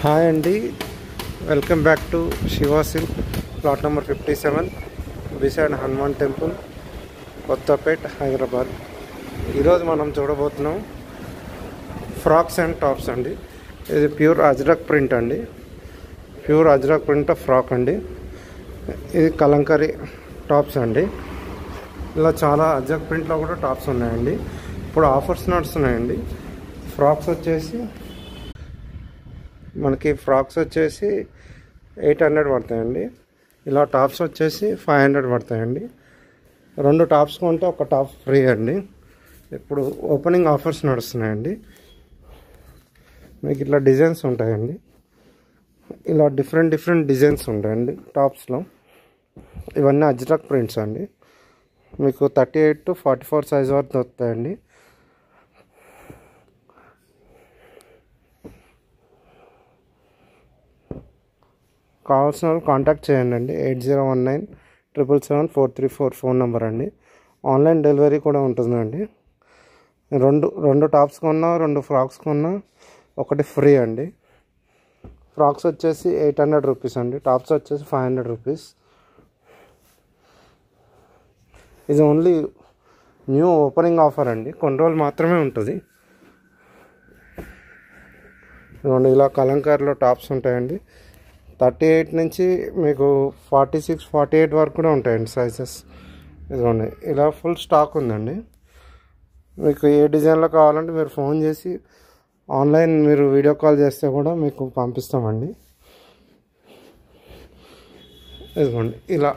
Hi అండి, welcome back to Shiva silk, plot number 57 beside Hanuman temple, Kothapet, Hyderabad. ఈరోజు మనం చూడబోతున్నాం ఫ్రాక్స్ అండ్ టాప్స్ అండి. ఇది ప్యూర్ అజ్రక్ ప్రింట్ అండి, ప్యూర్ అజ్రక్ ప్రింట్ ఫ్రాక్ అండి. ఇది కలంకరీ టాప్స్ అండి. ఇలా చాలా అజ్రక్ ప్రింట్లో కూడా టాప్స్ ఉన్నాయండి. ఇప్పుడు ఆఫర్స్ నడుస్తున్నాయండి. ఫ్రాక్స్ వచ్చేసి మనకి 800 పడతాయండి. ఇలా టాప్స్ వచ్చేసి 500 పడతాయండి. 2 టాప్స్ కొంటే ఒక టాప్ ఫ్రీ అండి. ఇప్పుడు ఓపెనింగ్ ఆఫర్స్ నడుస్తున్నాయండి. మీకు ఇట్లా డిజైన్స్ ఉంటాయండి. ఇలా డిఫరెంట్ డిజైన్స్ ఉంటాయండి టాప్స్లో. ఇవన్నీ అజ్రక్ ప్రింట్స్ అండి. మీకు 38 to 44 సైజ్ వరకు దొరుకుతాయండి. కావాల్సిన వాళ్ళు కాంటాక్ట్ చేయండి. 8019777434 ఫోన్ నెంబర్ అండి. ఆన్లైన్ డెలివరీ కూడా ఉంటుందండి. రెండు టాప్స్ కొన్నా 2 ఫ్రాక్స్ కొన్నా ఒకటి ఫ్రీ అండి. ఫ్రాక్స్ వచ్చేసి 800 రూపీస్ అండి, టాప్స్ వచ్చేసి 500 రూపీస్. ఇది ఓన్లీ న్యూ ఓపెనింగ్ ఆఫర్ అండి, కొన్ని రోజులు మాత్రమే ఉంటుంది. ఇలా కలంకారీలో టాప్స్ ఉంటాయండి. 38 నుంచి మీకు 46, 48 వరకు కూడా ఉంటాయండి సైజెస్. ఇదిగోండి, ఇలా ఫుల్ స్టాక్ ఉందండి. మీకు ఏ డిజైన్లో కావాలంటే మీరు ఫోన్ చేసి ఆన్లైన్ మీరు వీడియో కాల్ చేస్తే కూడా మీకు పంపిస్తామండి. ఇదిగోండి, ఇలా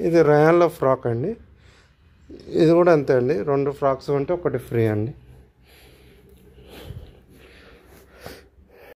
ఇది రయాన్లో ఫ్రాక్ అండి. ఇది కూడా అంతే అండి, 2 ఫ్రాక్స్ ఉంటే ఒకటి ఫ్రీ అండి.